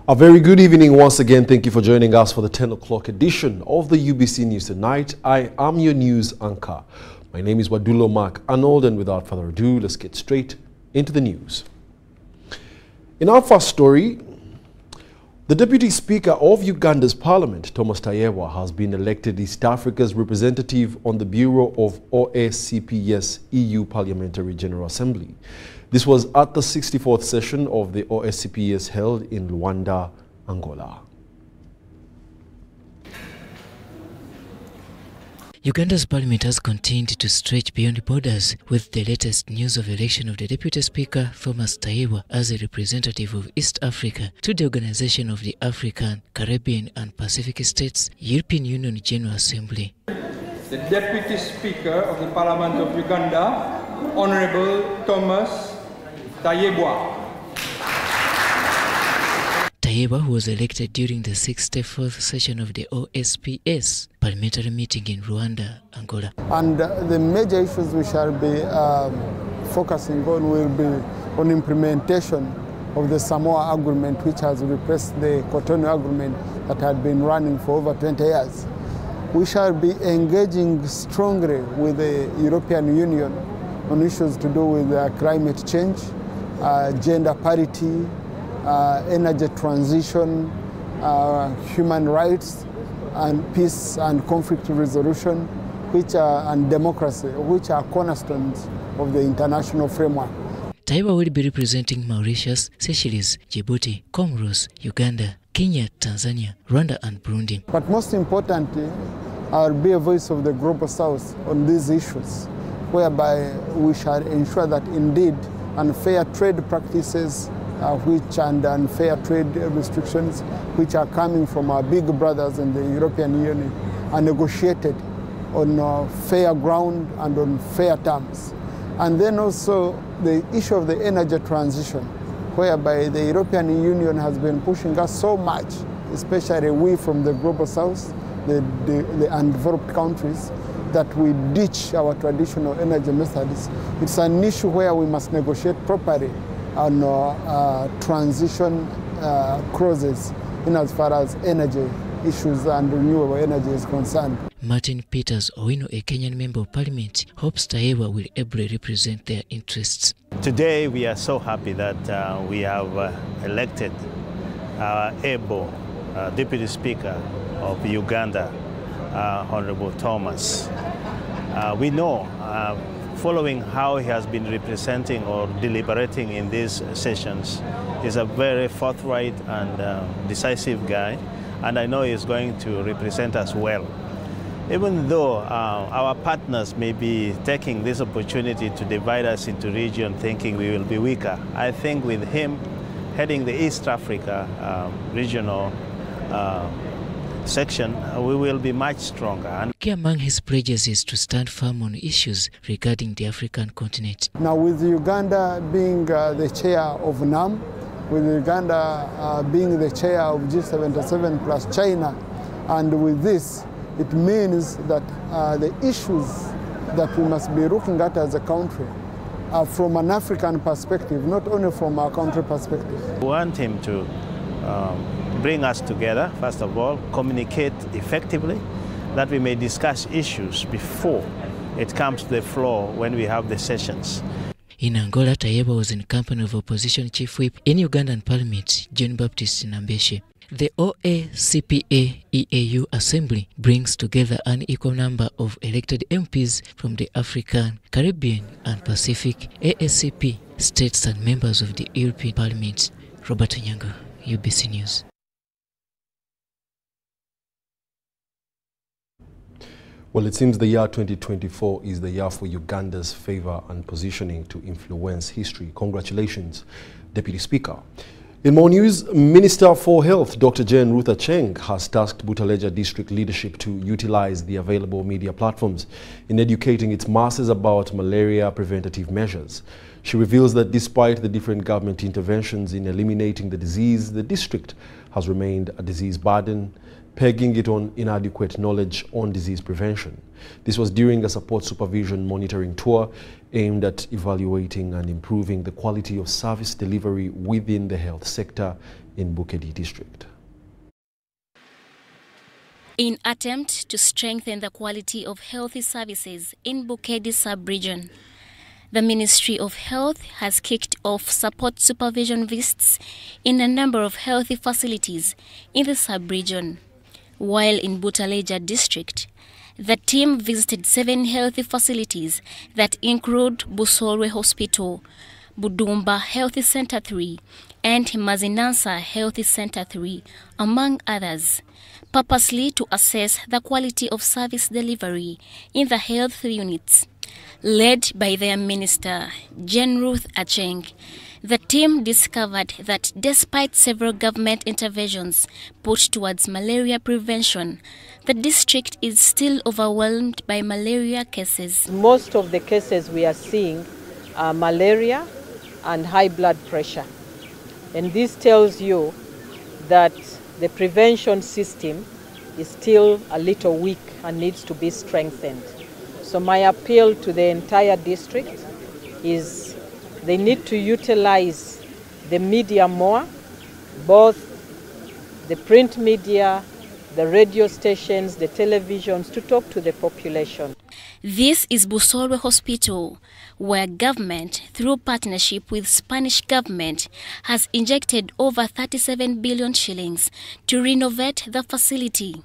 A very good evening once again. Thank you for joining us for the 10 o'clock edition of the UBC News Tonight. I am your news anchor. My name is Wadulo Arnold, and without further ado, let's get straight into the news. In our first story, the Deputy Speaker of Uganda's Parliament, Thomas Tayebwa, has been elected East Africa's representative on the Bureau of OSCP's EU Parliamentary General Assembly. This was at the 64th session of the OSCPS held in Luanda, Angola. Uganda's parliament has continued to stretch beyond borders, with the latest news of election of the Deputy Speaker, Thomas Tayebwa, as a representative of East Africa to the Organization of the African, Caribbean and Pacific States European Union General Assembly. The Deputy Speaker of the Parliament of Uganda, Honorable Thomas Tayebwa. Tayebwa, who was elected during the 64th session of the OSPS parliamentary meeting in Rwanda, Angola. And the major issues we shall be focusing on will be on implementation of the Samoa Agreement, which has replaced the Cotonou Agreement that had been running for over 20 years. We shall be engaging strongly with the European Union on issues to do with climate change, gender parity, energy transition, human rights, and peace and conflict resolution, and democracy, which are cornerstones of the international framework. Tayebwa will be representing Mauritius, Seychelles, Djibouti, Comoros, Uganda, Kenya, Tanzania, Rwanda and Burundi. But most importantly, I will be a voice of the Global South on these issues, whereby we shall ensure that indeed unfair trade practices and unfair trade restrictions which are coming from our big brothers in the European Union are negotiated on fair ground and on fair terms. And then also the issue of the energy transition, whereby the European Union has been pushing us so much, especially we from the Global South, the undeveloped countries, that we ditch our traditional energy methods. It's an issue where we must negotiate properly on transition clauses in as far as energy issues and renewable energy is concerned. Martin Peters Owino, a Kenyan member of parliament, hopes Tayebwa will ably represent their interests. Today we are so happy that we have elected our able Deputy Speaker of Uganda, Honorable Thomas. We know, following how he has been representing or deliberating in these sessions, he's a very forthright and decisive guy, and I know he's going to represent us well. Even though our partners may be taking this opportunity to divide us into region thinking we will be weaker, I think with him heading the East Africa regional section, we will be much stronger. And key among his pledges is to stand firm on issues regarding the African continent. Now, with Uganda being the chair of NAM, with Uganda being the chair of G77 plus China, and with this, it means that the issues that we must be looking at as a country are from an African perspective, not only from our country perspective. We want him to bring us together, first of all, communicate effectively, that we may discuss issues before it comes to the floor when we have the sessions. In Angola, Tayebwa was in company of opposition chief whip in Ugandan parliament, John Baptist Nambeshe. The OACPA EAU Assembly brings together an equal number of elected MPs from the African, Caribbean and Pacific ASCP states and members of the European Parliament. Robert Onyango, UBC News. Well, it seems the year 2024 is the year for Uganda's favor and positioning to influence history. Congratulations, Deputy Speaker. In more news, Minister for Health, Dr. Jane Ruth Acheng, has tasked Butaleja District leadership to utilize the available media platforms in educating its masses about malaria preventative measures. She reveals that despite the different government interventions in eliminating the disease, the district has remained a disease burden, pegging it on inadequate knowledge on disease prevention. This was during a support supervision monitoring tour aimed at evaluating and improving the quality of service delivery within the health sector in Bukedi district. In attempt to strengthen the quality of healthy services in Bukedi sub-region, the Ministry of Health has kicked off support supervision visits in a number of healthy facilities in the sub-region. While in Butaleja district, the team visited 7 healthy facilities that include Busolwe Hospital, Budumba Healthy Center 3, and Mazinansa Healthy Center 3, among others, purposely to assess the quality of service delivery in the health units. Led by their minister, Jane Ruth Acheng, the team discovered that despite several government interventions put towards malaria prevention, the district is still overwhelmed by malaria cases. Most of the cases we are seeing are malaria and high blood pressure. And this tells you that the prevention system is still a little weak and needs to be strengthened. So my appeal to the entire district is they need to utilize the media more, both the print media, the radio stations, the televisions, to talk to the population. This is Busolwe Hospital, where government, through partnership with Spanish government, has injected over 37 billion shillings to renovate the facility.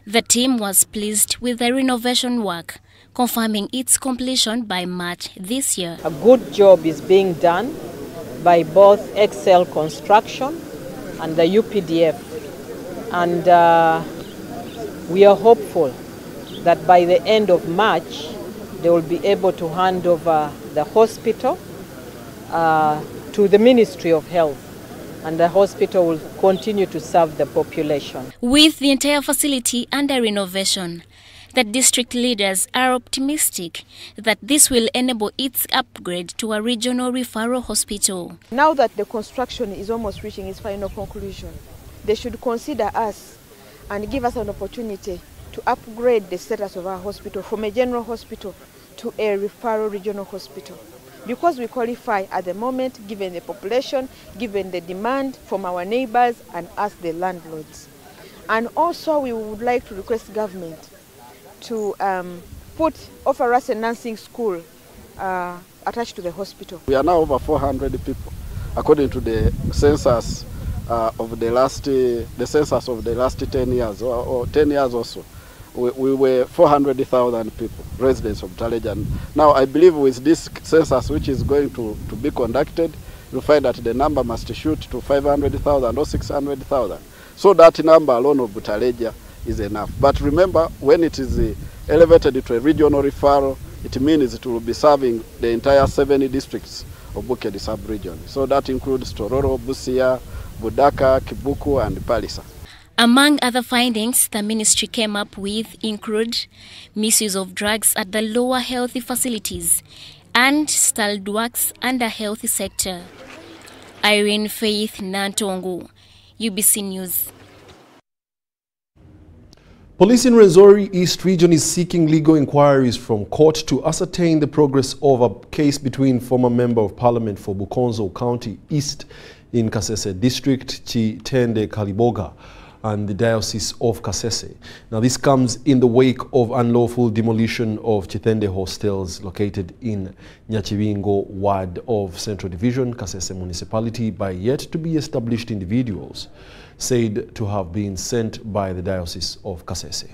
The team was pleased with the renovation work, confirming its completion by March this year. A good job is being done by both Excel Construction and the UPDF. And we are hopeful that by the end of March, they will be able to hand over the hospital to the Ministry of Health, and the hospital will continue to serve the population. With the entire facility under renovation, the district leaders are optimistic that this will enable its upgrade to a regional referral hospital. Now that the construction is almost reaching its final conclusion, they should consider us and give us an opportunity to upgrade the status of our hospital from a general hospital to a referral regional hospital. Because we qualify at the moment, given the population, given the demand from our neighbors and us, the landlords. And also we would like to request government to offer us a nursing school attached to the hospital. We are now over 400 people, according to the census of the last 10 years or 10 years or so. We were 400,000 people, residents of Butaleja. And now I believe with this census, which is going to be conducted, you'll find that the number must shoot to 500,000 or 600,000. So that number alone of Butaleja is enough. But remember, when it is elevated to a regional referral, it means it will be serving the entire 7 districts of Bukedi sub-region. So that includes Tororo, Busia, Budaka, Kibuku, and Palisa. Among other findings the ministry came up with include misuse of drugs at the lower healthy facilities and stalled works under healthy sector. Irene Faith Nantongo, UBC News. Police in Rwenzori East Region is seeking legal inquiries from court to ascertain the progress of a case between former Member of Parliament for Bukonzo County East in Kasese District, Chitende Kaliboga, and the Diocese of Kasese. Now this comes in the wake of unlawful demolition of Chitende hostels located in Nyachibingo ward of Central Division, Kasese Municipality by yet to be established individuals, said to have been sent by the Diocese of Kasese.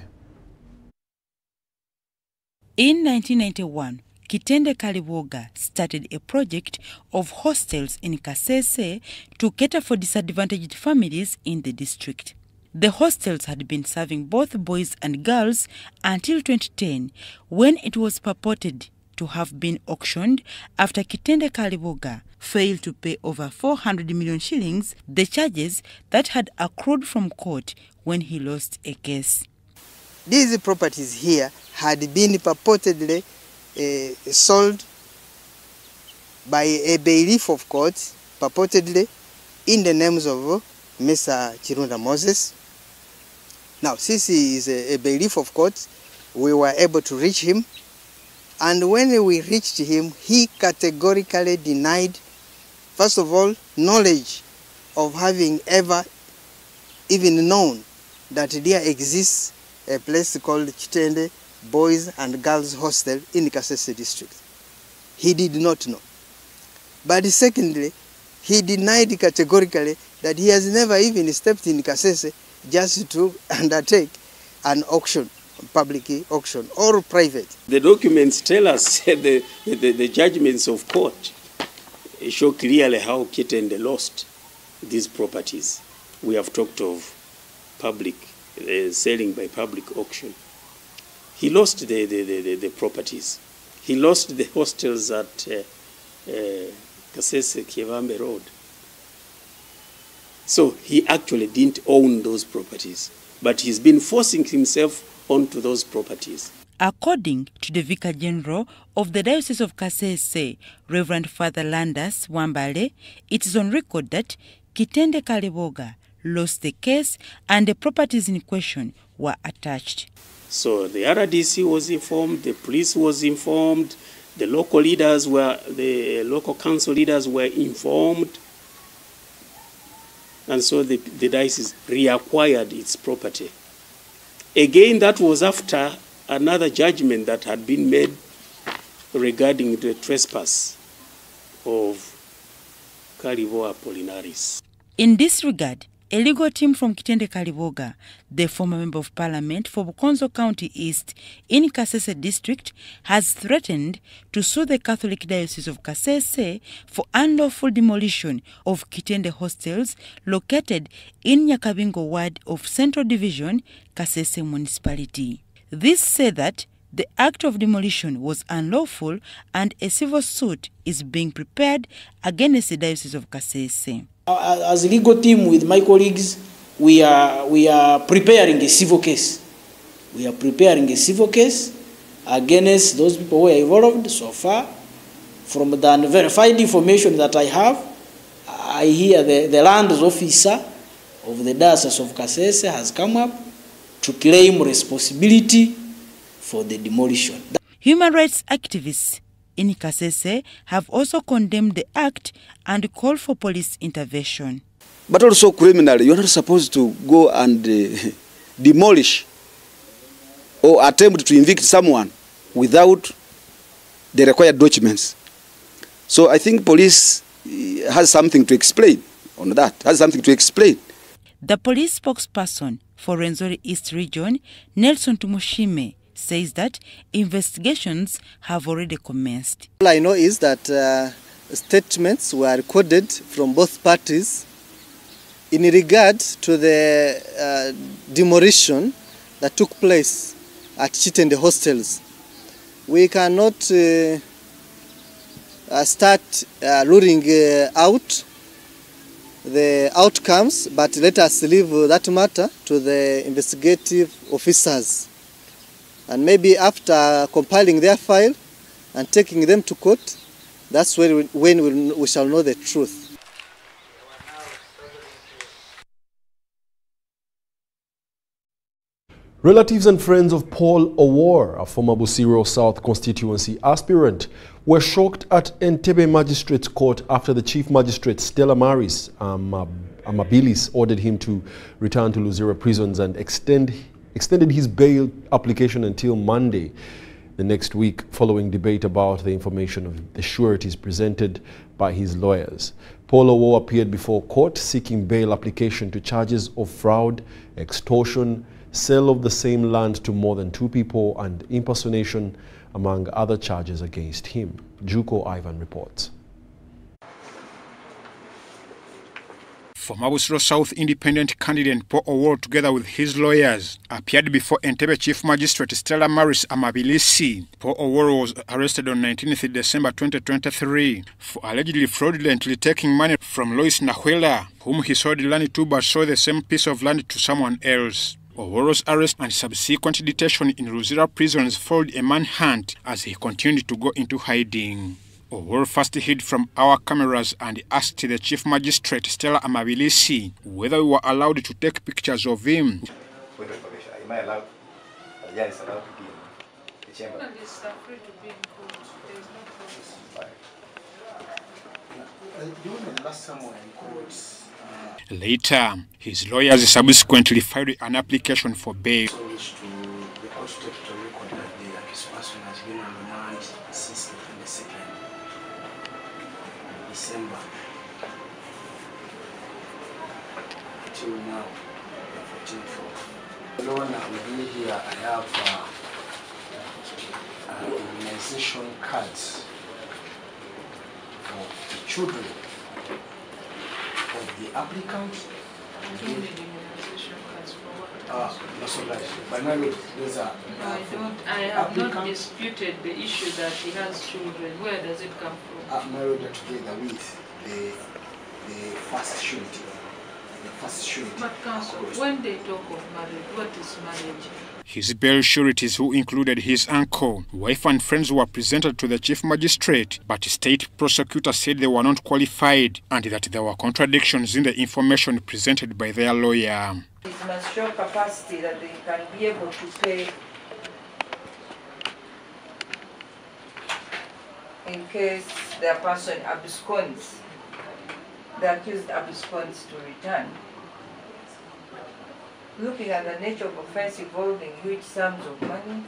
In 1991, Kitende Kaliboga started a project of hostels in Kasese to cater for disadvantaged families in the district. The hostels had been serving both boys and girls until 2010, when it was purported to have been auctioned after Kitende Kaliboga failed to pay over 400 million shillings, the charges that had accrued from court when he lost a case. These properties here had been purportedly sold by a bailiff of court, purportedly in the names of Mr. Chirunda Moses. Now, since he is a bailiff of court, we were able to reach him. And when we reached him, he categorically denied, first of all, knowledge of having ever even known that there exists a place called Kitende Boys and Girls Hostel in Kasese district. He did not know. But secondly, he denied categorically that he has never even stepped in Kasese just to undertake an auction, public auction or private. The documents tell us the judgments of court show clearly how Kitende lost these properties. We have talked of public selling by public auction. He lost the properties. He lost the hostels at Kasese Kievambe Road. So he actually didn't own those properties, but he's been forcing himself onto those properties. According to the Vicar General of the Diocese of Kasese, Reverend Father Landers Wambale, it is on record that Kitende Kaliboga lost the case and the properties in question were attached. So the RDC was informed, the police was informed, the local council leaders were informed, and so the diocese reacquired its property. Again, that was after another judgment that had been made regarding the trespass of Kaliboga Apollinaris. In this regard, a legal team from Kitende Kaliboga, the former Member of Parliament for Bukonzo County East in Kasese District, has threatened to sue the Catholic Diocese of Kasese for unlawful demolition of Kitende hostels located in Nyakabingo Ward of Central Division, Kasese Municipality. This said that the act of demolition was unlawful and a civil suit is being prepared against the Diocese of Kasese. As a legal team with my colleagues, we are preparing a civil case. We are preparing a civil case against those people who are involved so far. From the unverified information that I have, I hear the land officer of the Diocese of Kasese has come up to claim responsibility for the demolition. Human rights activists in Kasese have also condemned the act and called for police intervention. But also criminally, you're not supposed to go and demolish or attempt to evict someone without the required documents. So I think police has something to explain on that, The police spokesperson for Rwenzori East Region, Nelson Tumushime, says that investigations have already commenced. All I know is that statements were recorded from both parties in regard to the demolition that took place at Kitende hostels. We cannot start ruling out the outcomes, but let us leave that matter to the investigative officers. And maybe after compiling their file and taking them to court, that's when we shall know the truth. Relatives and friends of Paul Owor, a former Busiro South constituency aspirant, were shocked at Entebbe Magistrates Court after the Chief Magistrate Stella Maris Amabilis ordered him to return to Luzira prisons and extended his bail application until Monday the next week, following debate about the information of the sureties presented by his lawyers. Paul Owor appeared before court seeking bail application to charges of fraud, extortion, sale of the same land to more than 2 people, and impersonation, among other charges against him. Juko Ivan reports. Former Busiro South independent candidate Paul Owor, together with his lawyers, appeared before Entebbe Chief Magistrate Stella Maris Amabilisi. Paul Owor was arrested on 19th December 2023 for allegedly fraudulently taking money from Lois Nahuela, whom he sold land to but sold the same piece of land to someone else. Owor's arrest and subsequent detention in Luzira prisons followed a manhunt as he continued to go into hiding. Owor first hid from our cameras and asked the Chief Magistrate Stella Amabilisi whether we were allowed to take pictures of him. Am I allowed? Yes, allowed to be in the chamber. And it's free to be in court. There is no court. You last time in court, Later, his lawyers subsequently filed an application for bail. December till now, the 14th. Alone with me here, I have immunization cards for the children of the applicant. But now there's a. I have not disputed the issue that he has children. Where does it come from? Married together with the first surety. The first surety. But counsel, when they talk of marriage, what is marriage? His bail sureties, who included his uncle, wife and friends, were presented to the chief magistrate, but state prosecutor said they were not qualified and that there were contradictions in the information presented by their lawyer. It must show capacity that they can be able to pay in case their person absconds, the accused absconds to return. Looking at the nature of offense involving huge sums of money,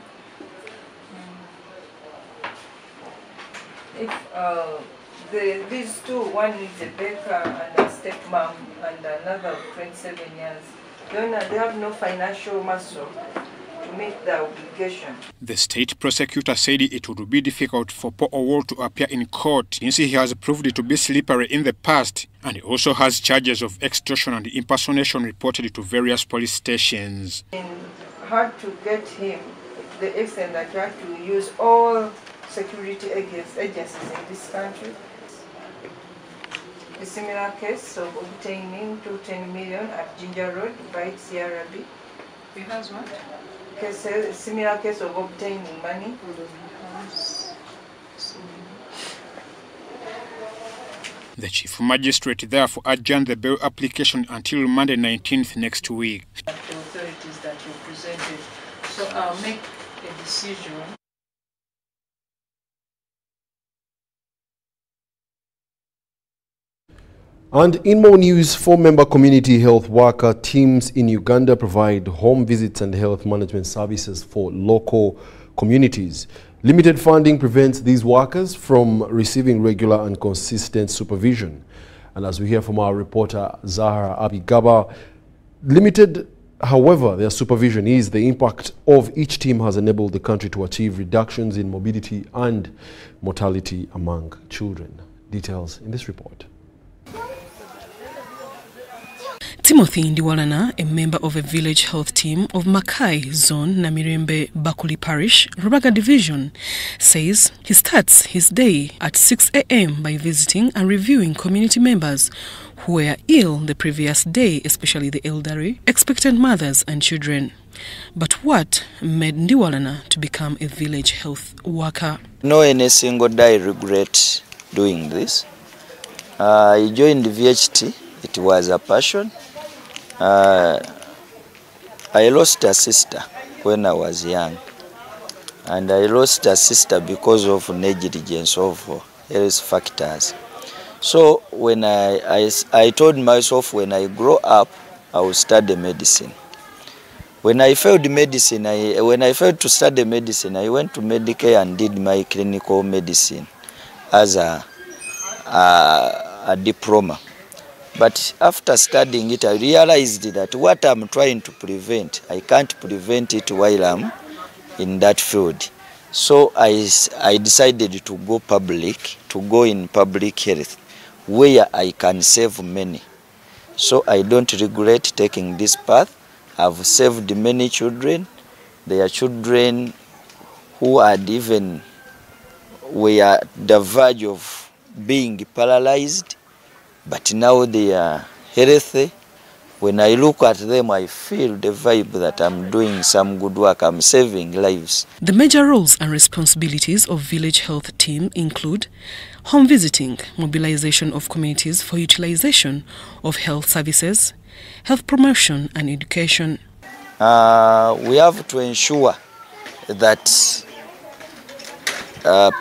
if these two, one is a baker and a stepmom and another of 27 years, they have no financial muscle to meet the obligation. The state prosecutor said it would be difficult for Paul Owol to appear in court since he has proved to be slippery in the past, and he also has charges of extortion and impersonation reported to various police stations. It's hard to get him to the extent that you have to use all security agencies in this country. A similar case of obtaining 210 million at Ginger Road by CRB. He has what? A similar case of obtaining money. The chief magistrate therefore adjourned the bail application until Monday 19th next week. The authorities that you presented. So I'll make a decision. And in more news, 4-member community health worker teams in Uganda provide home visits and health management services for local communities. Limited funding prevents these workers from receiving regular and consistent supervision. And as we hear from our reporter Zahra Abigaba, limited, however, their supervision is, the impact of each team has enabled the country to achieve reductions in morbidity and mortality among children. Details in this report. Timothy Ndiwalana, a member of a village health team of Makai Zone, Namirembe Bakuli Parish, Rubaga Division, says he starts his day at 6 a.m. by visiting and reviewing community members who were ill the previous day, especially the elderly, expectant mothers and children. But what made Ndiwalana to become a village health worker? No any single day I regret doing this. I joined the VHT. It was a passion. I lost a sister when I was young, and I lost a sister because of negligence of health factors. So when I told myself when I grow up, I will study medicine. When I failed medicine, when I failed to study medicine, I went to Medicare and did my clinical medicine as a diploma. But after studying it, I realized that what I'm trying to prevent, I can't prevent it while I'm in that field. So I decided to go public, to go in public health, where I can save many. So I don't regret taking this path. I've saved many children. There are children who had even were at the verge of being paralyzed. But now they are healthy. When I look at them, I feel the vibe that I'm doing some good work. I'm saving lives. The major roles and responsibilities of village health team include home visiting, mobilization of communities for utilization of health services, health promotion and education. We have to ensure that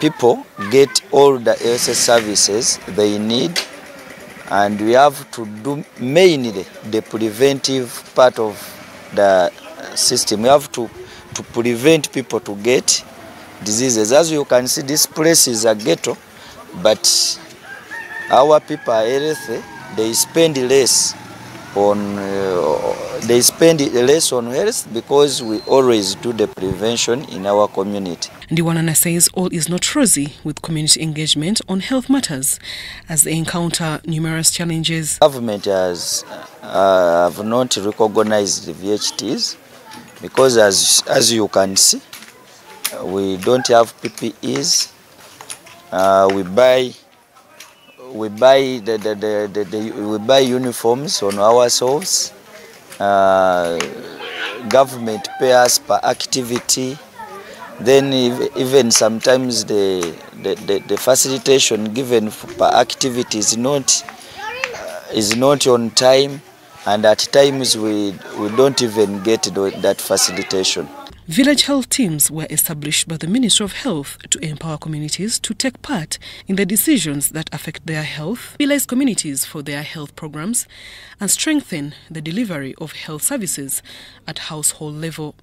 people get all the health services they need. and we have to do mainly the preventive part of the system. We have to prevent people to get diseases. As you can see, this place is a ghetto, but our people are healthy. They spend less on health because we always do the prevention in our community. Ndiwalana says all is not rosy with community engagement on health matters as they encounter numerous challenges. Government has have not recognized the VHTs because as you can see, we don't have PPEs. We buy uniforms on ourselves. Government pay us per activity. Then even sometimes the facilitation given per activity is not on time, and at times we don't even get that facilitation. Village health teams were established by the Ministry of Health to empower communities to take part in the decisions that affect their health, mobilize communities for their health programs, and strengthen the delivery of health services at household level.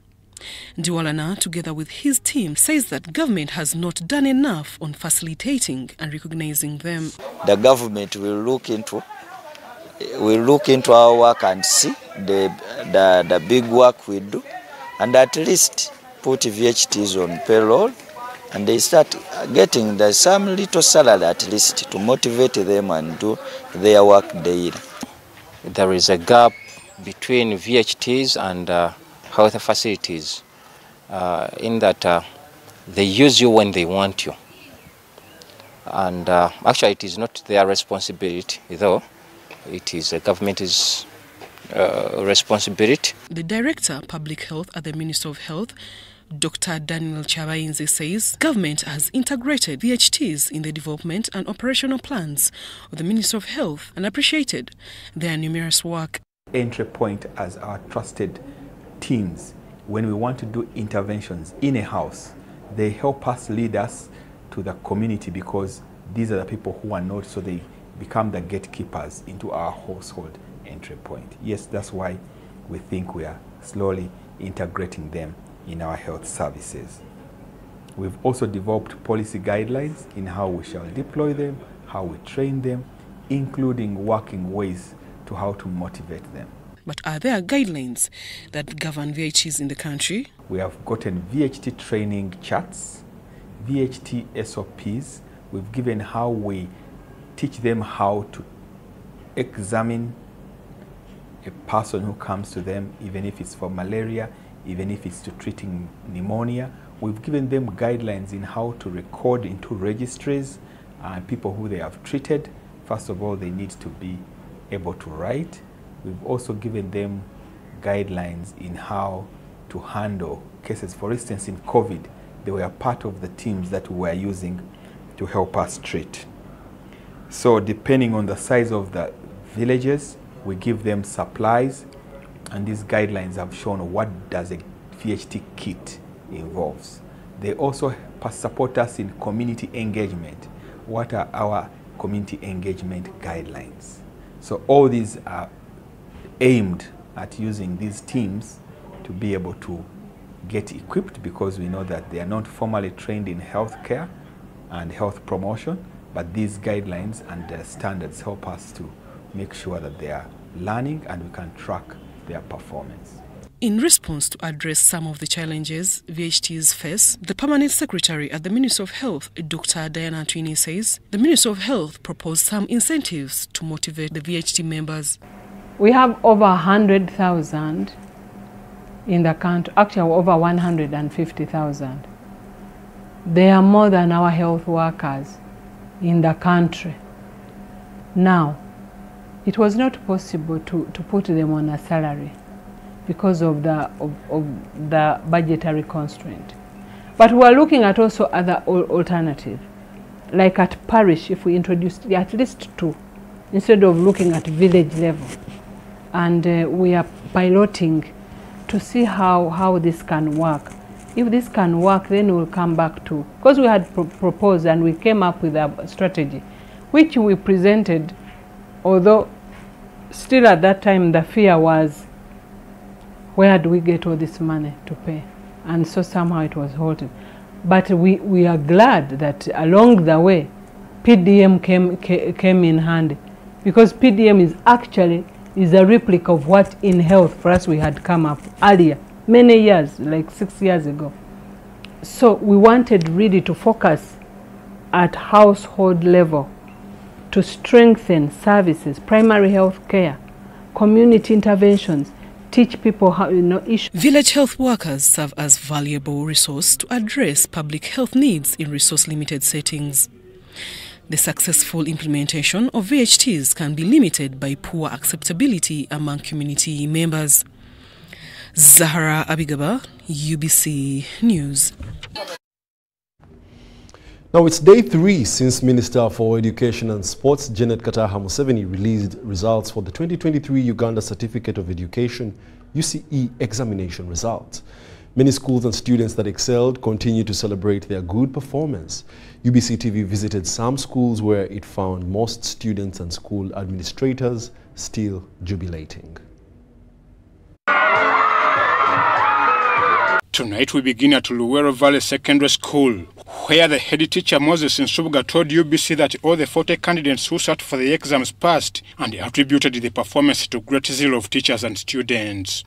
Ndiwalana, together with his team, says that government has not done enough on facilitating and recognizing them. The government will look into our work and see the big work we do, and at least put VHTs on payroll, and they start getting some little salary at least to motivate them and do their work daily. There is a gap between VHTs and health facilities in that they use you when they want you. And actually it is not their responsibility, though it is the government's responsibility. The Director of Public Health at the Ministry of Health, Dr. Daniel Chabainze, says government has integrated VHTs in the development and operational plans of the Ministry of Health and appreciated their numerous work. Entry point as our trusted teams. When we want to do interventions in a house, they help us lead us to the community because these are the people who are not, so they become the gatekeepers into our household entry point. Yes, that's why we think we are slowly integrating them in our health services. We've also developed policy guidelines in how we shall deploy them, how we train them, including working ways to how to motivate them. But are there guidelines that govern VHTs in the country? We have gotten VHT training charts, VHT SOPs. We've given how we teach them how to examine a person who comes to them, even if it's for malaria, even if it's to treating pneumonia. We've given them guidelines in how to record into registries people who they have treated. First of all, they need to be able to write. We've also given them guidelines in how to handle cases. For instance, in COVID, they were part of the teams that we were using to help us treat. So depending on the size of the villages, we give them supplies, and these guidelines have shown what does a VHT kit involves. They also support us in community engagement. What are our community engagement guidelines? So all these are aimed at using these teams to be able to get equipped, because we know that they are not formally trained in healthcare and health promotion, but these guidelines and the standards help us to make sure that they are learning and we can track their performance. In response to address some of the challenges VHTs face, the Permanent Secretary at the Ministry of Health, Dr. Diana Twini, says the Ministry of Health proposed some incentives to motivate the VHT members. We have over 100,000 in the country, actually over 150,000. They are more than our health workers in the country. Now, it was not possible to put them on a salary because of the budgetary constraint. But we are looking at also other alternatives. Like at parish, if we introduced at least 2, instead of looking at village level. And we are piloting to see how this can work. If this can work, then we'll come back to, because we had proposed and we came up with a strategy, which we presented although still at that time the fear was, where do we get all this money to pay? And so somehow it was halted. But we are glad that along the way, PDM came in handy, because PDM is actually a replica of what in health for us we had come up earlier, many years, like 6 years ago. So we wanted really to focus at household level to strengthen services, primary health care, community interventions, teach people how, issues. Village health workers serve as valuable resource to address public health needs in resource-limited settings. The successful implementation of VHTs can be limited by poor acceptability among community members. Zahara Abigaba, UBC News. Now it's day 3 since Minister for Education and Sports Janet Kataha Museveni released results for the 2023 Uganda Certificate of Education UCE examination results. Many schools and students that excelled continue to celebrate their good performance. UBC TV visited some schools where it found most students and school administrators still jubilating. Tonight we begin at Luwero Valley Secondary School, where the head teacher Moses Nsubuga told UBC that all the 40 candidates who sat for the exams passed, and attributed the performance to great zeal of teachers and students.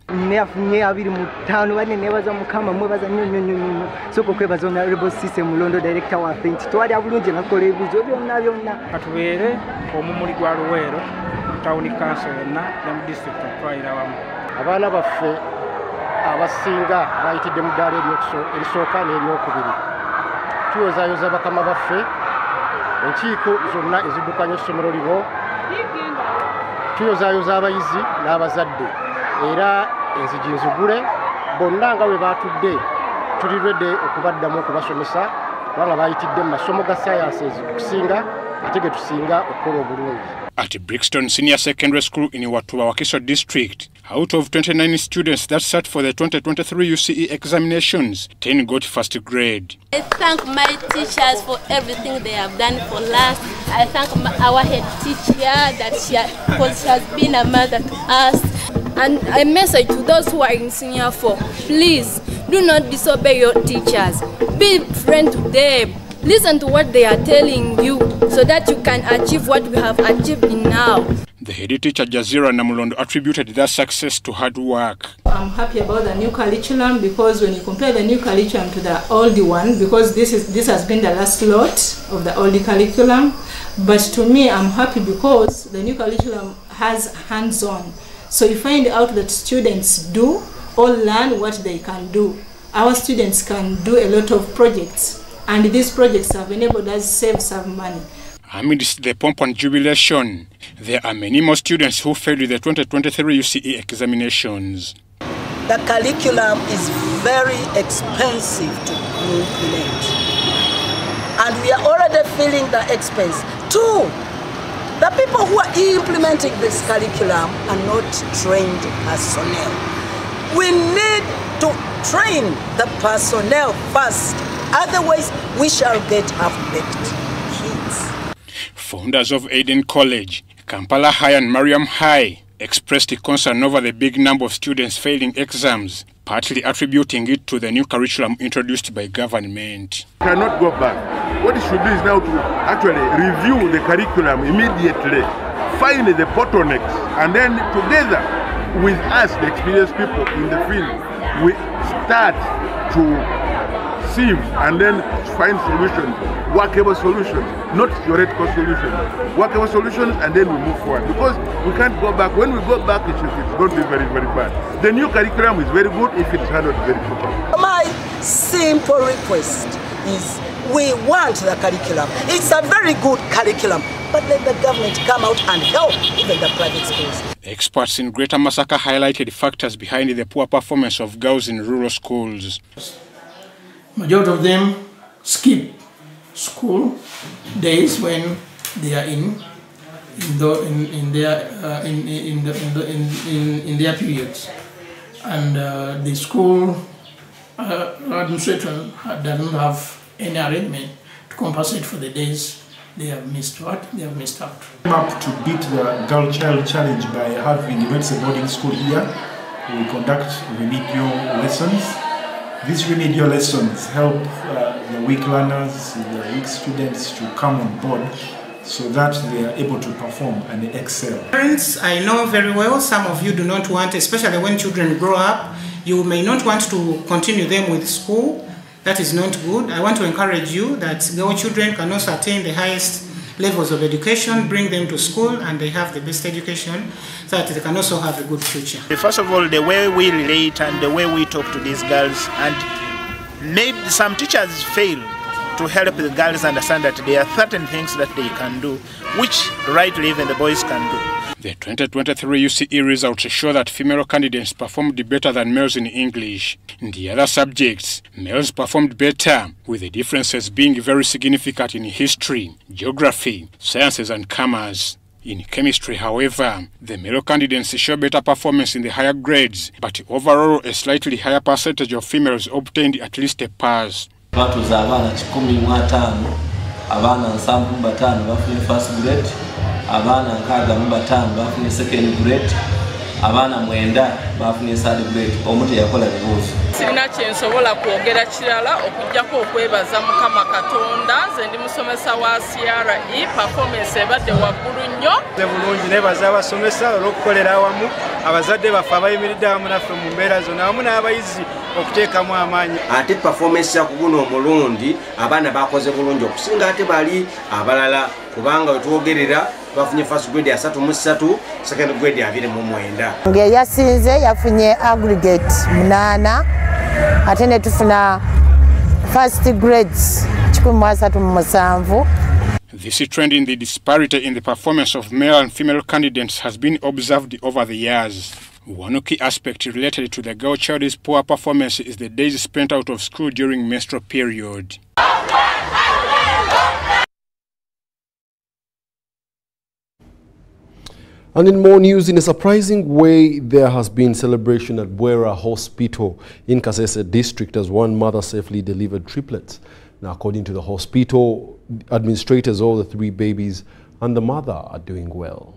abasinga bayitidde mu ddaala erisooka n'eryokubiri. Tuyozaayoza bakama baffe, enkiiko zonna eziddukanya essomero lino, tuyozaayoza abayizi n'abazadde, era enzigi nzigule, bonna nga bwe baatudde tuli ready okubaddamu okubasomesa kubanga bayitidde mu masomo ga sciences okusinga ate ge tusinga okukola obulungi. At Brixton Senior Secondary School in Watuba Wakiso District, out of 29 students that sat for the 2023 UCE examinations, 10 got first grade. I thank my teachers for everything they have done for us. I thank our head teacher because she has been a mother to us. And a message to those who are in senior 4, please do not disobey your teachers. Be friend to them. Listen to what they are telling you so that you can achieve what we have achieved now. The head teacher Jazira Namulondo attributed that success to hard work. I'm happy about the new curriculum because when you compare the new curriculum to the old one, because this has been the last lot of the old curriculum, but to me I'm happy because the new curriculum has hands-on. So you find out that students do or learn what they can do. Our students can do a lot of projects, and these projects have enabled us to save some money. Amidst the pomp and jubilation, there are many more students who failed the 2023 UCE examinations. The curriculum is very expensive to implement, and we are already feeling the expense. Two, the people who are implementing this curriculum are not trained personnel. We need to train the personnel first, otherwise we shall get half-baked kids. Founders of Aiden College, Kampala High and Mariam High expressed concern over the big number of students failing exams, partly attributing it to the new curriculum introduced by government. Cannot go back. What it should do is now to actually review the curriculum immediately, find the bottlenecks, and then together with us, the experienced people in the field, we start to sieve and then find solutions, workable solutions, not theoretical solutions, workable solutions, and then we move forward. Because we can't go back. When we go back, it's going to be very, very bad. The new curriculum is very good if it's handled very properly. My simple request is we want the curriculum. It's a very good curriculum, but let the government come out and help even the private schools. Experts in Greater Masaka highlighted factors behind the poor performance of girls in rural schools. Majority of them skip school days when they are in their periods, and the school administrator doesn't have any arrangement to compensate for the days they have missed what? They have missed out. Up to beat the girl child challenge by having, it's a boarding school here. We conduct remedial lessons. These remedial lessons help the weak learners, the weak students to come on board so that they are able to perform and excel. Parents, I know very well, some of you do not want, especially when children grow up, you may not want to continue them with school. That is not good. I want to encourage you that your children can also attain the highest levels of education, bring them to school, and they have the best education so that they can also have a good future. First of all, the way we relate and the way we talk to these girls, and maybe some teachers fail to help the girls understand that there are certain things that they can do, which rightly even the boys can do. The 2023 UCE results show that female candidates performed better than males in English. In the other subjects, males performed better, with the differences being very significant in history, geography, sciences and commerce. In chemistry, however, the male candidates show better performance in the higher grades, but overall a slightly higher percentage of females obtained at least a pass. Batuza abaana 15 abaana 75 bafunye first grade, abaana 65 bafunye second grade, abaana 9 bafunye third grade. Omuntu yakola bibuuzo. Sirina kyensobola kwogera kirala okujjako okwebaza Mukama Katonda. Nze ndi musomesa wa CRE, performance ebadde waggulu nnyo. Bulungi nebaza abasomesa olw'okukolera awamu, abazadde baffe abayimiridde awamu naffe mu mbeera zonna awamu n'abayizi okuteekamu amaanyi. Ate performance yakuguno omulundi abaana bakoze bulungi okusinga ate bali abalala, kubanga wetwogerera bafunye first grade ya 3 second grade ya 29. Nge yasinze yafunye aggregate 8 ate ne tufuna first grades 17. This trend in the disparity in the performance of male and female candidates has been observed over the years. One key aspect related to the girl child's poor performance is the days spent out of school during menstrual period. And in more news, in a surprising way, there has been celebration at Bwera Hospital in Kasese district as one mother safely delivered triplets. Now, according to the hospital administrators, all the 3 babies and the mother are doing well.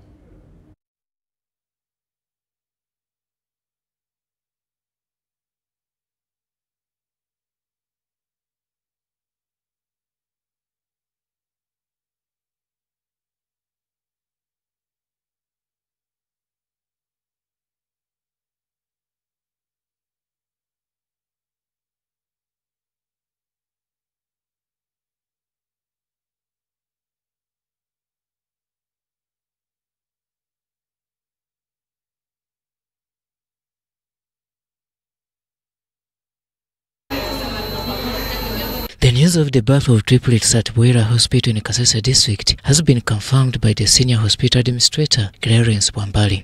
The news of the birth of triplets at Bwera Hospital in Kasese district has been confirmed by the senior hospital administrator, Clarence Wambali.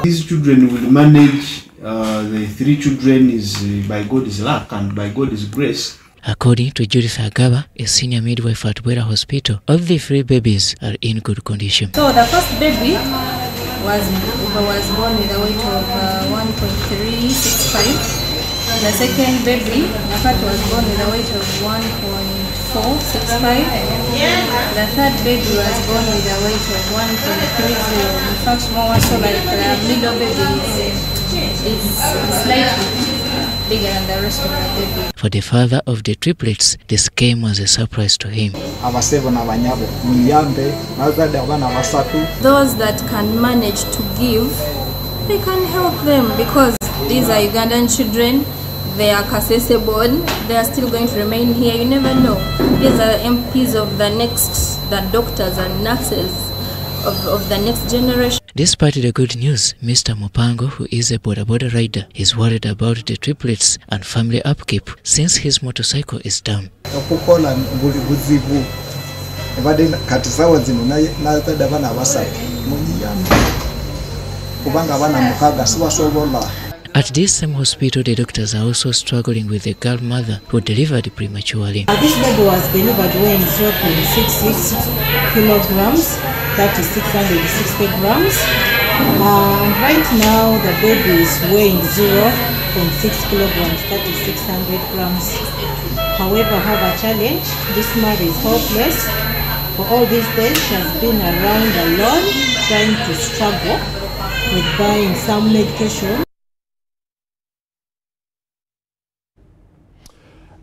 These children will manage the 3 children is by God's luck and by God's grace. According to Judith Agaba, a senior midwife at Bwera Hospital, all the 3 babies are in good condition. So the first baby was born with a weight of 1.365. The second baby, Nakat, was born with a weight of 1.465. The third baby was born with a weight of 1.30. In fact, more so like the middle baby is slightly bigger than the rest of the baby. For the father of the triplets, this came as a surprise to him. Those that can manage to give, they can help them because these are Ugandan children. They are Kasese born. They are still going to remain here. You never know. These are MPs of the next, the doctors and nurses of the next generation. Despite the good news, Mr. Mupango, who is a boda rider, is worried about the triplets and family upkeep since his motorcycle is down. At this same hospital, the doctors are also struggling with a girl mother who delivered prematurely. This baby was delivered weighing 0.66 kilograms, that is 660 grams. Right now, the baby is weighing 0.6 kilograms, that is 600 grams. however, have a challenge. This mother is hopeless. For all these days, she has been around alone, trying to struggle with buying some medication.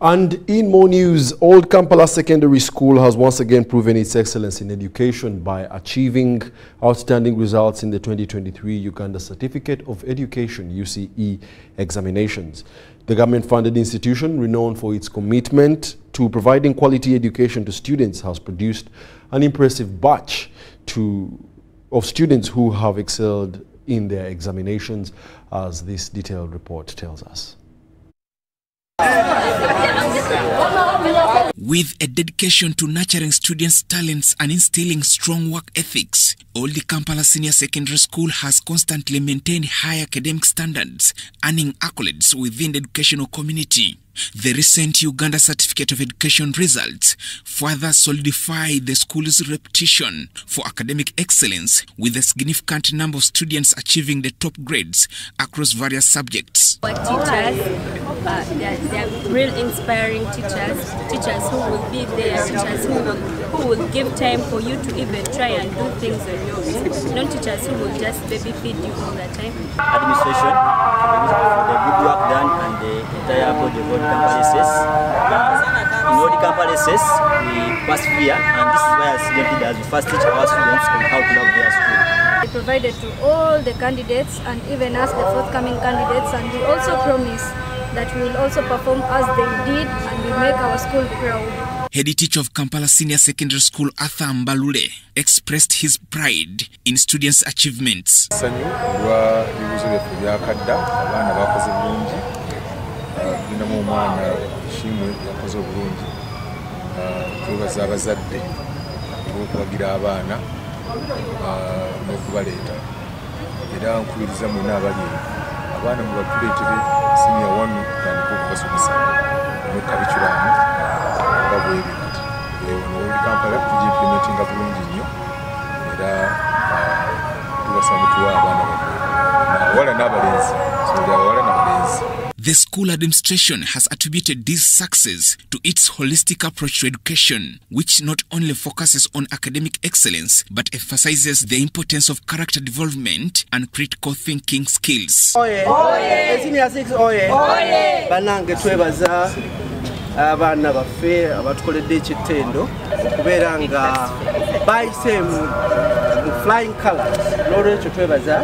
And in more news, Old Kampala Secondary School has once again proven its excellence in education by achieving outstanding results in the 2023 Uganda Certificate of Education UCE examinations. The government-funded institution, renowned for its commitment to providing quality education to students, has produced an impressive batch of students who have excelled in their examinations, as this detailed report tells us. With a dedication to nurturing students' talents and instilling strong work ethics, Old Kampala Senior Secondary School has constantly maintained high academic standards, earning accolades within the educational community. The recent Uganda Certificate of Education results further solidify the school's reputation for academic excellence, with a significant number of students achieving the top grades across various subjects. Our teachers, they're real inspiring teachers who will be there, teachers who will give time for you to even try and do things on your own, not teachers who will just baby feed you all the time. Administration, for the good work done and the entire body of all campuses. In all the campuses, we persevere, and this is why as leaders we first teach our students on how to love their school. We provided to all the candidates and even us the forthcoming candidates, and we also promise that we will also perform as they did and we make our school proud. Head teacher of Kampala Senior Secondary School, Arthur Mbalule, expressed his pride in students' achievements. The school administration has attributed this success to its holistic approach to education, which not only focuses on academic excellence, but emphasizes the importance of character development and critical thinking skills. Senior 6 banange twebaza abana baffe abatukoledde ekitendo okubeera nga bayise mu flying colors, n'olwekyo twebaza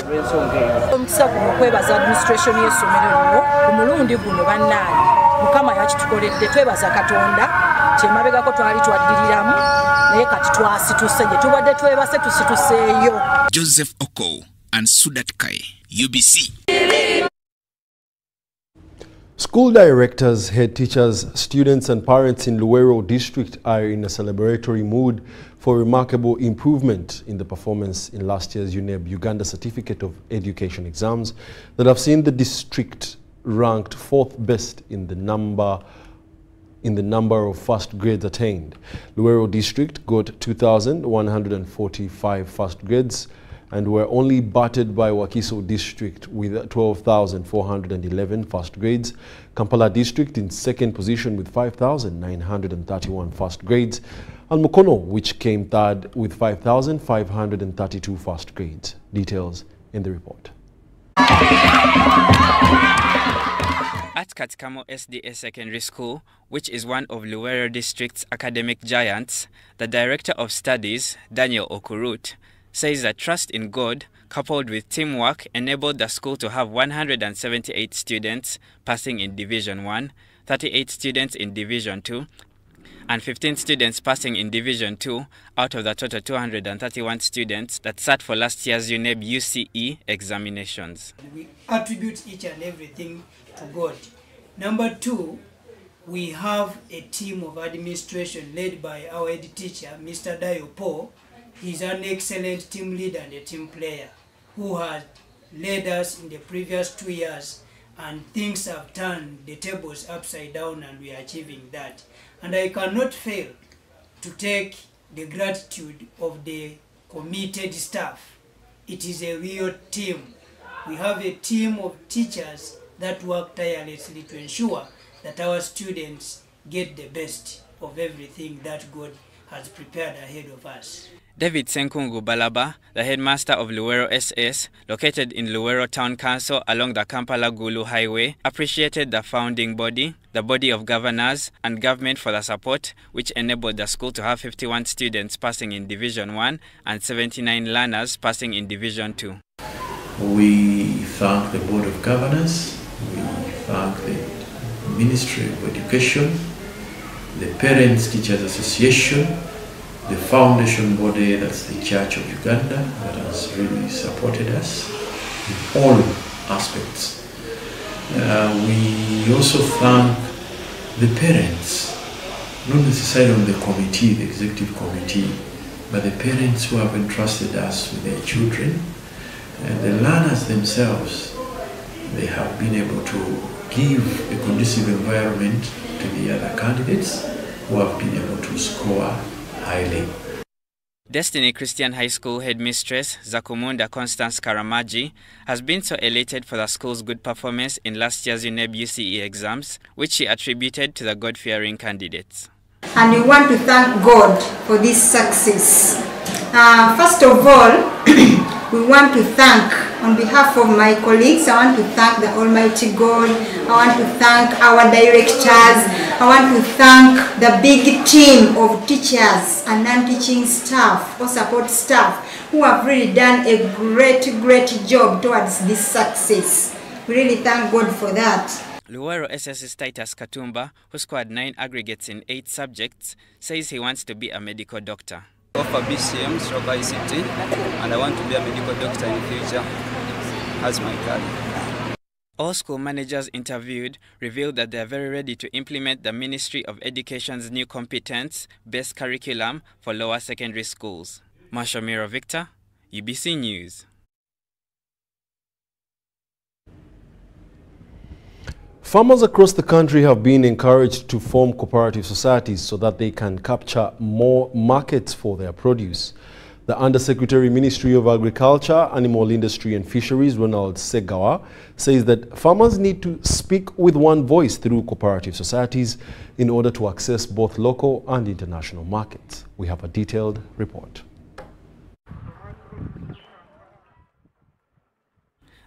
olw'ensonga eyo. Omukisa guno kwebaza administration y'essomero lino ku mulundi guno bannaani Mukama yakitukoledde, twebaza Katonda kyemabegako twali twaddiriramu naye kati twasituse gye tubadde twebase tusituseeyo. Joseph Oko and Sudat Kai, UBC. School directors, head teachers, students and parents in Luwero district are in a celebratory mood for remarkable improvement in the performance in last year's UNEB Uganda Certificate of Education exams that have seen the district ranked 4th best in the number of first grades attained. Luwero district got 2,145 first grades and were only battered by Wakiso district with 12,411 first grades, Kampala district in second position with 5,931 first grades, and Mukono, which came third with 5,532 first grades. Details in the report. At Katikamo SDA Secondary School, which is one of Luwero district's academic giants, the Director of Studies, Daniel Okurut, says that trust in God, coupled with teamwork, enabled the school to have 178 students passing in Division 1, 38 students in Division 2, and 15 students passing in Division 2 out of the total 231 students that sat for last year's UNEB UCE examinations. We attribute each and everything to God. Number 2, we have a team of administration led by our head teacher, Mr. Dayo Po. He's an excellent team leader and a team player who has led us in the previous 2 years, and things have turned the tables upside down and we are achieving that. And I cannot fail to take the gratitude of the committed staff. It is a real team. We have a team of teachers that work tirelessly to ensure that our students get the best of everything that God has prepared ahead of us. David Senkungu Balaba, the headmaster of Luwero SS, located in Luwero Town Council along the Kampala-Gulu Highway, appreciated the founding body, the body of governors, and government for the support, which enabled the school to have 51 students passing in Division 1 and 79 learners passing in Division 2. We thank the Board of Governors, we thank the Ministry of Education, the Parents Teachers Association, the foundation body, that's the Church of Uganda, that has really supported us in all aspects. We also thank the parents, not necessarily on the committee, the executive committee, but the parents who have entrusted us with their children, and the learners themselves. They have been able to give a conducive environment to the other candidates who have been able to score highly. Destiny Christian High School headmistress Zakumunda Constance Karamaji has been so elated for the school's good performance in last year's UNEB UCE exams, which she attributed to the God-fearing candidates. And we want to thank God for this success. First of all, we want to thank, on behalf of my colleagues, I want to thank the Almighty God, I want to thank our directors, I want to thank the big team of teachers and non-teaching staff or support staff who have really done a great job towards this success. We really thank God for that. Luwero SS's Titus Katumba, who scored 9 aggregates in 8 subjects, says he wants to be a medical doctor. For BCM stroke ICT, and I want to be a medical doctor in the future as my career. All school managers interviewed revealed that they are very ready to implement the Ministry of Education's new competence-based curriculum for lower secondary schools. Mashamiro Victor, UBC News. Farmers across the country have been encouraged to form cooperative societies so that they can capture more markets for their produce. The Undersecretary Ministry of Agriculture, Animal Industry and Fisheries, Ronald Segawa, says that farmers need to speak with one voice through cooperative societies in order to access both local and international markets. We have a detailed report.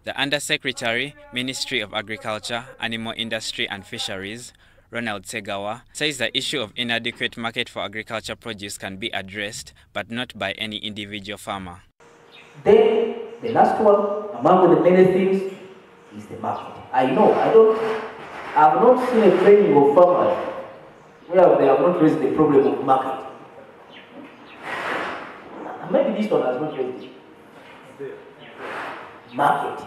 The Undersecretary, Ministry of Agriculture, Animal Industry and Fisheries, Ronald Segawa, says the issue of inadequate market for agriculture produce can be addressed, but not by any individual farmer. Then, the last one, among the many things, is the market. I've not seen a training of farmers where they have not raised the problem of market. Maybe this one has not raised it. Market.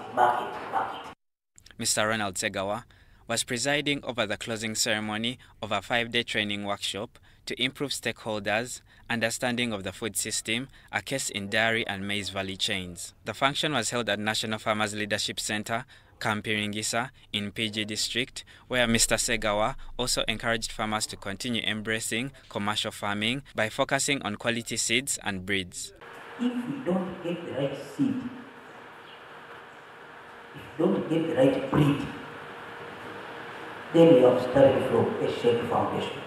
Mr. Ronald Segawa was presiding over the closing ceremony of a 5-day training workshop to improve stakeholders' understanding of the food system, a case in dairy and maize valley chains. The function was held at National Farmers Leadership Center, Kampiringisa, in PG District, where Mr. Segawa also encouraged farmers to continue embracing commercial farming by focusing on quality seeds and breeds. If we don't get the right seed, don't get the right breed, then we have started from a shaky foundation.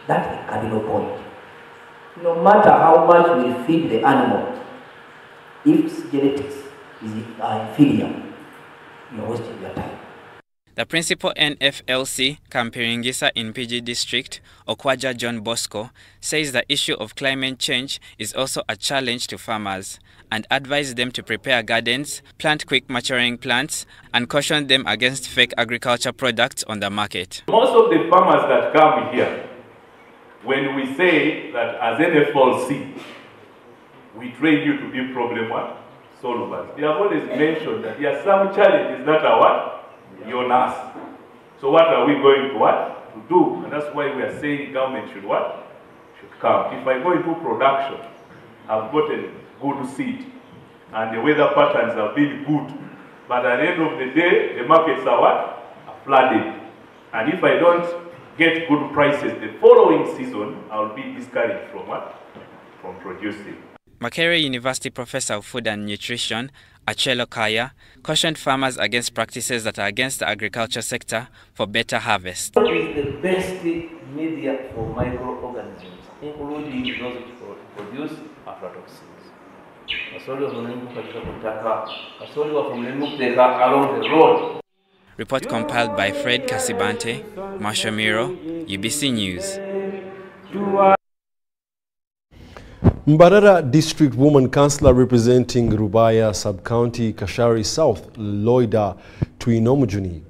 That's the cardinal point. No matter how much we feed the animal, if its genetics is inferior, you are wasting your time. The principal NFLC, Kampiringisa in PG District, Okwaja John Bosco, says the issue of climate change is also a challenge to farmers and advised them to prepare gardens, plant quick maturing plants, and caution them against fake agriculture products on the market. Most of the farmers that come here, when we say that as NFLC, we train you to be problem solvers, they have always mentioned that there are some challenges that are beyond us. So what are we going to do? And that's why we are saying government should should come. If I go into production, I've got a good seed, and the weather patterns have been good, but at the end of the day, the markets are flooded. And if I don't get good prices the following season, I'll be discouraged from producing. Makerere University Professor of Food and Nutrition, Achelo Kaya, cautioned farmers against practices that are against the agriculture sector for better harvest. What is the best media for microorganisms, including those which produce aflatoxins? Along the road. Report compiled by Fred Kasibante, Marsha Miro, UBC News. Mbarara District Woman Councillor representing Rubaya Sub-County Kashari South, Loida Tuinomujuni,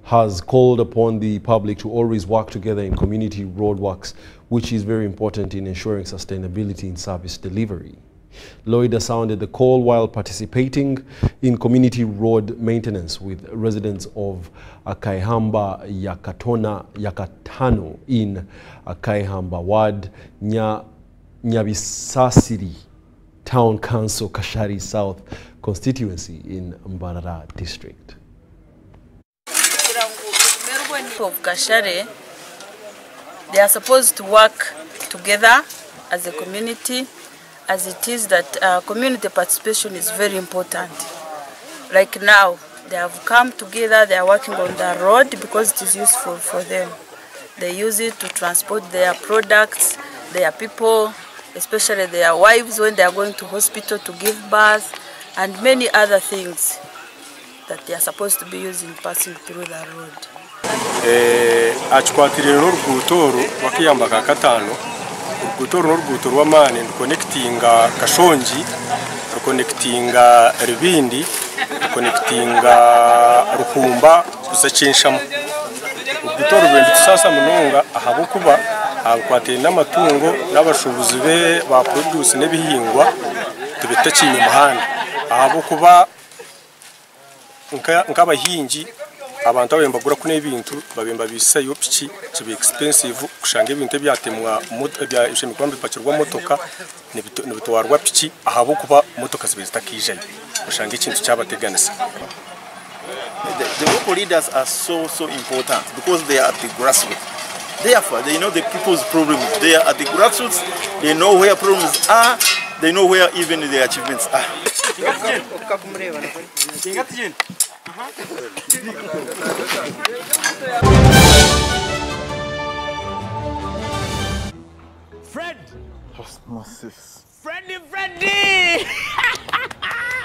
has called upon the public to always work together in community roadworks, which is very important in ensuring sustainability in service delivery. Loida sounded the call while participating in community road maintenance with residents of Akaihamba Yakatano in Akaihamba Ward, Nyabisasiri Town Council, Kashari South constituency in Mbarara District. Of Kashari, they are supposed to work together as a community, as it is that community participation is very important. Like now, they have come together, they are working on the road because it is useful for them. They use it to transport their products, their people, especially their wives when they are going to hospital to give birth, and many other things that they are supposed to be using passing through the road. Achikwatirira n'orugutoro wakiyamba ka katano urugutoro n'orugutoro w'amani connectinga Kashonji, connectinga Ribindi, connectinga Rukumba kusachinshamu urugutoro rwenda tusasa munonga ahabukuba akwatira n'amatungo n'abashubuzi be ba produce n'ebihingwa tubitakinye muhanda ahabukuba nkabahingi abantu abembagura kune ibintu babemba bisayo piki kibe expensive kushanga ibintu byatemwa bya ishemikwambe pakirwa motoka nibitwarwa piki ahabo kuba motoka zibezitakije kushanga ikintu cyabateganisa. The local leaders are so important because they are at the grassroots. Therefore, they know the people's problems. They are at the grassroots. They know where problems are. They know where even the achievements are. Fred! Osmosis. Freddy!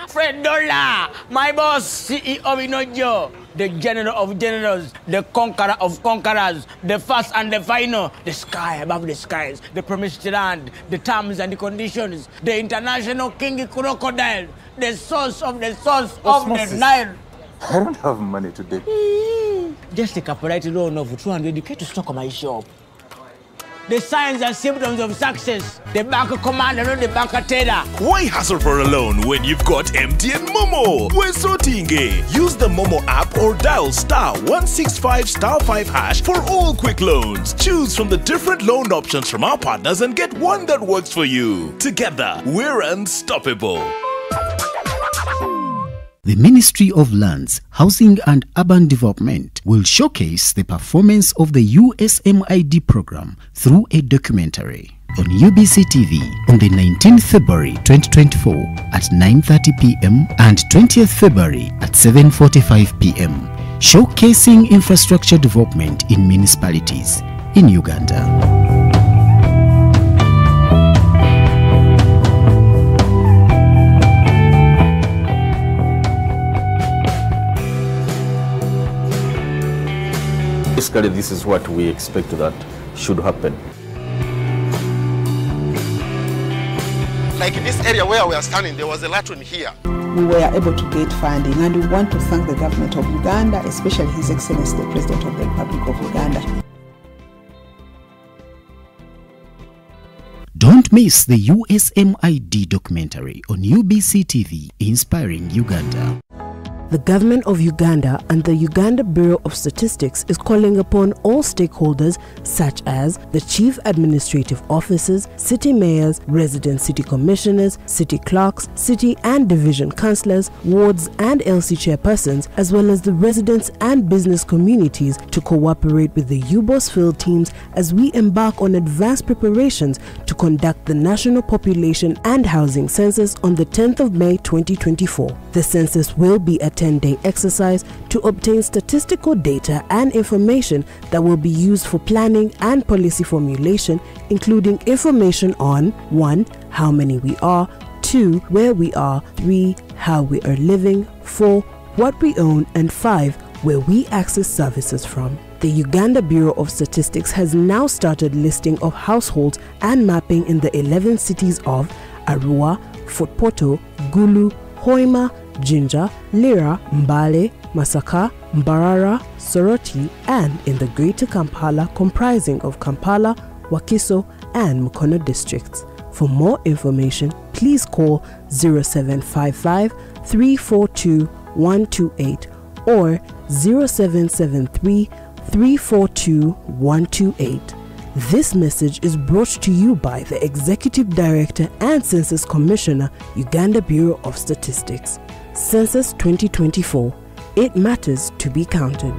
Fred Dollar, my boss, CEO Inojo, the general of generals, the conqueror of conquerors, the first and the final, the sky above the skies, the promised land, the terms and the conditions, the international king crocodile, the source of the Osmosis. the Nile. I don't have money today. Just take a polite loan of 200k to stock my shop. The signs and symptoms of success. The bank commander, not the bank teller. Why hassle for a loan when you've got MTN Momo? We're sorting it. Use the Momo app or dial *165*5# for all quick loans. Choose from the different loan options from our partners and get one that works for you. Together, we're unstoppable. The Ministry of Lands, Housing and Urban Development will showcase the performance of the USMID program through a documentary on UBC TV on the 19th February 2024 at 9:30 p.m. and 20th February at 7:45 p.m. showcasing infrastructure development in municipalities in Uganda. Basically, this is what we expect that should happen. Like in this area where we are standing, there was a latrine here. We were able to get funding, and we want to thank the government of Uganda, especially His Excellency the President of the Republic of Uganda. Don't miss the USMID documentary on UBC TV, Inspiring Uganda. The government of Uganda and the Uganda Bureau of Statistics is calling upon all stakeholders such as the chief administrative officers, city mayors, resident city commissioners, city clerks, city and division councillors, wards and LC chairpersons, as well as the residents and business communities to cooperate with the UBOS field teams as we embark on advanced preparations to conduct the National Population and Housing Census on the 10th of May 2024. The census will be a 10-day exercise to obtain statistical data and information that will be used for planning and policy formulation, including information on 1. How many we are, 2. Where we are, 3. How we are living, 4. What we own, and 5. Where we access services from. The Uganda Bureau of Statistics has now started listing of households and mapping in the 11 cities of Arua, Fort Portal, Gulu, Hoima, Jinja, Lira, Mbale, Masaka, Mbarara, Soroti, and in the Greater Kampala comprising of Kampala, Wakiso, and Mukono districts. For more information, please call 0755 342 128 or 0773 342 128. This message is brought to you by the Executive Director and Census Commissioner, Uganda Bureau of Statistics. Census 2024. It matters to be counted.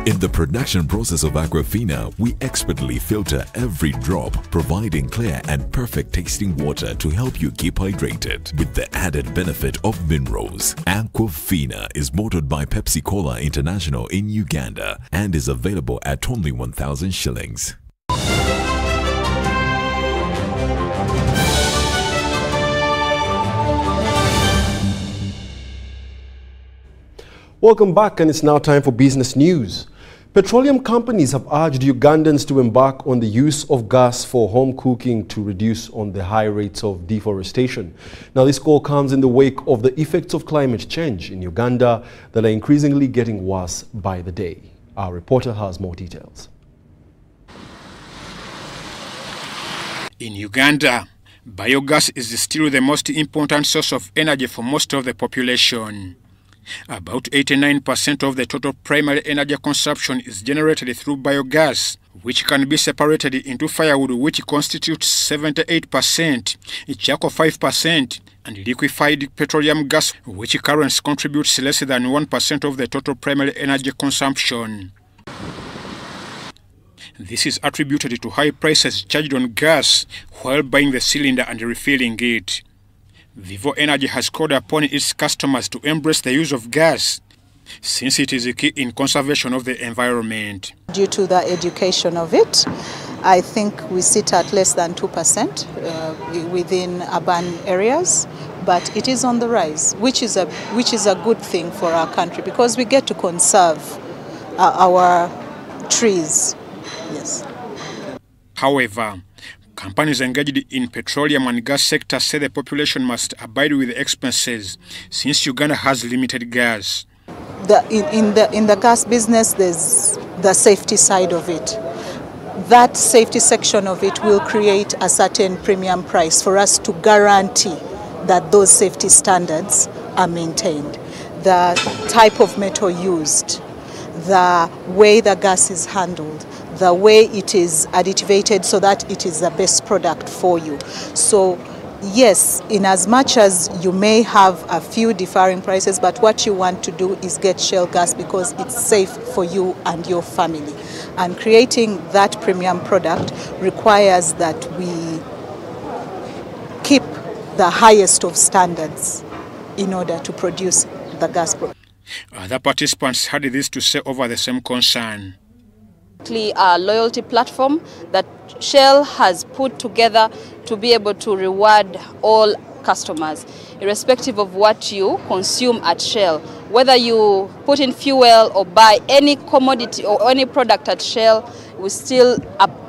In the production process of Aquafina, we expertly filter every drop, providing clear and perfect tasting water to help you keep hydrated with the added benefit of minerals. Aquafina is bottled by Pepsi Cola International in Uganda and is available at only 1,000 shillings. Welcome back, and it's now time for business news. Petroleum companies have urged Ugandans to embark on the use of gas for home cooking to reduce on the high rates of deforestation. Now, this call comes in the wake of the effects of climate change in Uganda that are increasingly getting worse by the day. Our reporter has more details. In Uganda, biogas is still the most important source of energy for most of the population. About 89% of the total primary energy consumption is generated through biogas, which can be separated into firewood, which constitutes 78%, charcoal 5%, and liquefied petroleum gas, which currently contributes less than 1% of the total primary energy consumption. This is attributed to high prices charged on gas while buying the cylinder and refilling it. Vivo Energy has called upon its customers to embrace the use of gas, since it is a key in conservation of the environment. Due to the education of it, I think we sit at less than 2% within urban areas, but it is on the rise, which is a good thing for our country because we get to conserve our trees. Yes. However, companies engaged in petroleum and gas sector say the population must abide with the expenses since Uganda has limited gas. In the gas business, there's the safety side of it. That safety section of it will create a certain premium price for us to guarantee that those safety standards are maintained. The type of metal used, the way the gas is handled, the way it is additivated so that it is the best product for you. So yes, in as much as you may have a few differing prices, but what you want to do is get shale gas because it's safe for you and your family. And creating that premium product requires that we keep the highest of standards in order to produce the gas program. Other participants had this to say over the same concern. A loyalty platform that Shell has put together to be able to reward all customers, irrespective of what you consume at Shell. Whether you put in fuel or buy any commodity or any product at Shell, we're still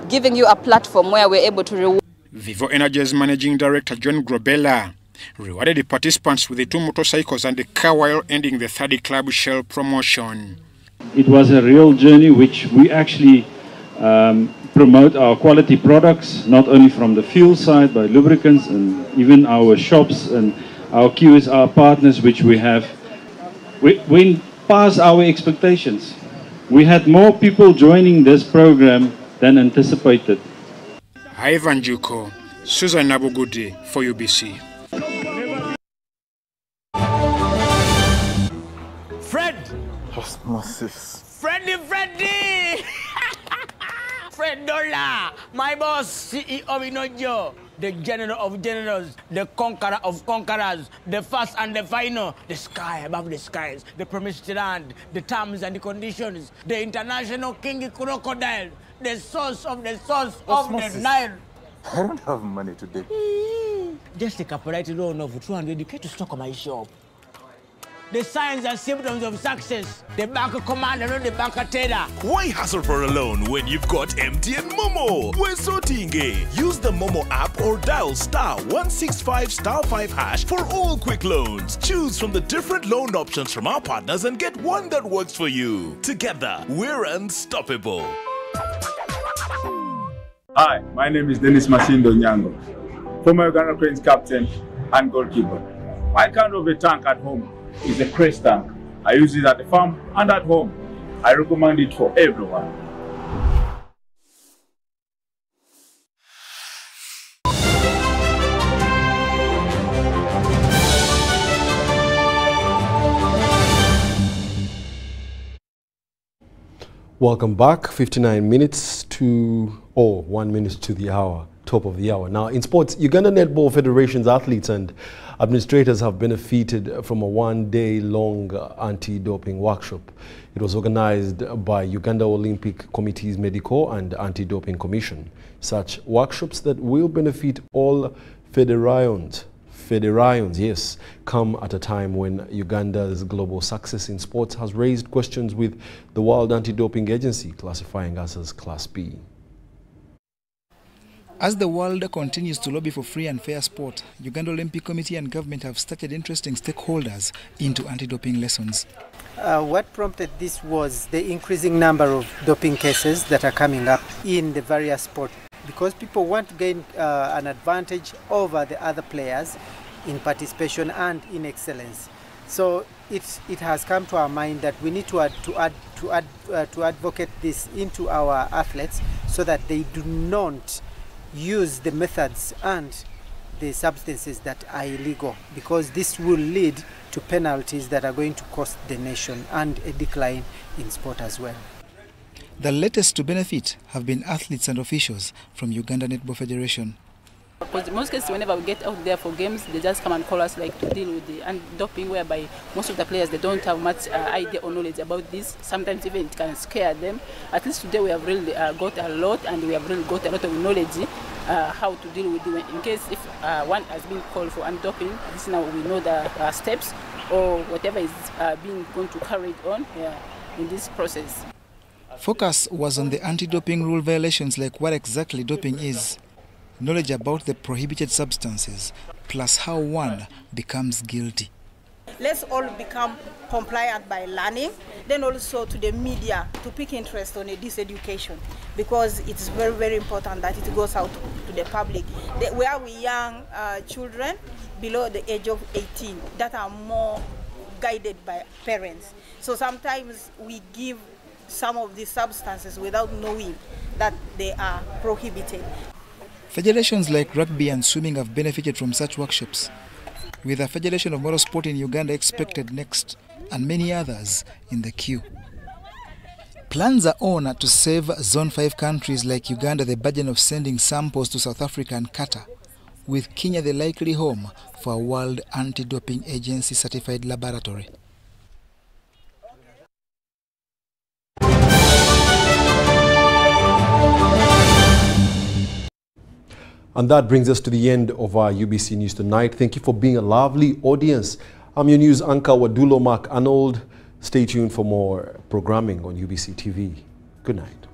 giving you a platform where we're able to reward. Vivo Energy's Managing Director John Grobella rewarded the participants with the 2 motorcycles and the car while ending the 3rd Club Shell promotion. It was a real journey which we actually promote our quality products, not only from the fuel side, by lubricants and even our shops and our QSR partners which we have. We went past our expectations. We had more people joining this program than anticipated. Ivan Juko, Susan Nabugudi for UBC. Fred! Osmosis. Freddy! Fred Dollar, my boss, CEO Inojo, the general of generals, the conqueror of conquerors, the first and the final, the sky above the skies, the promised land, the terms and the conditions, the international king crocodile, the source of the Osmosis. Nile. I don't have money today. Just take a polite loan of 200k to stock my shop. The signs and symptoms of success. The bank commander, not the bank teller. Why hassle for a loan when you've got MTN Momo? We're so tingy. Use the Momo app or dial *165*5# for all quick loans. Choose from the different loan options from our partners and get one that works for you. Together, we're unstoppable. Hi, my name is Dennis Masindo Nyango, former Uganda Cranes captain and goalkeeper. My kind of a tank at home is a Crest tank. I use it at the farm and at home. I recommend it for everyone. Welcome back. 59 minutes to, 1 minute to the hour, top of the hour. Now, in sports, Uganda Netball Federation's athletes and administrators have benefited from a one-day-long anti-doping workshop. It was organized by Uganda Olympic Committee's Medical and Anti-Doping Commission. Such workshops that will benefit all federations, yes, come at a time when Uganda's global success in sports has raised questions with the World Anti-Doping Agency classifying us as Class B. As the world continues to lobby for free and fair sport, Uganda Olympic Committee and government have started interesting stakeholders into anti-doping lessons. What prompted this was the increasing number of doping cases that are coming up in the various sports, because people want to gain an advantage over the other players in participation and in excellence. So it has come to our mind that we need to advocate this into our athletes so that they do not use the methods and the substances that are illegal, because this will lead to penalties that are going to cost the nation and a decline in sport as well. The latest to benefit have been athletes and officials from Uganda Netball Federation. Because in most cases, whenever we get out there for games, they just come and call us like to deal with the doping, whereby most of the players, they don't have much idea or knowledge about this. Sometimes even it can scare them. At least today we have really got a lot, and we have really got a lot of knowledge how to deal with it. In case if one has been called for anti-doping, this now we know the steps or whatever is being going to carry on in this process. Focus was on the anti-doping rule violations, like what exactly doping is, knowledge about the prohibited substances, plus how one becomes guilty. Let's all become compliant by learning, then also to the media to pick interest on this education, because it's very, very important that it goes out to the public. Where we young children below the age of 18 that are more guided by parents. So sometimes we give some of these substances without knowing that they are prohibited. Federations like rugby and swimming have benefited from such workshops, with the Federation of Motorsport in Uganda expected next, and many others in the queue. Plans are on to save Zone 5 countries like Uganda the burden of sending samples to South Africa and Qatar, with Kenya the likely home for a World Anti-Doping Agency certified laboratory. And that brings us to the end of our UBC News tonight. Thank you for being a lovely audience. I'm your news anchor, Wadulo Mark Arnold. Stay tuned for more programming on UBC TV. Good night.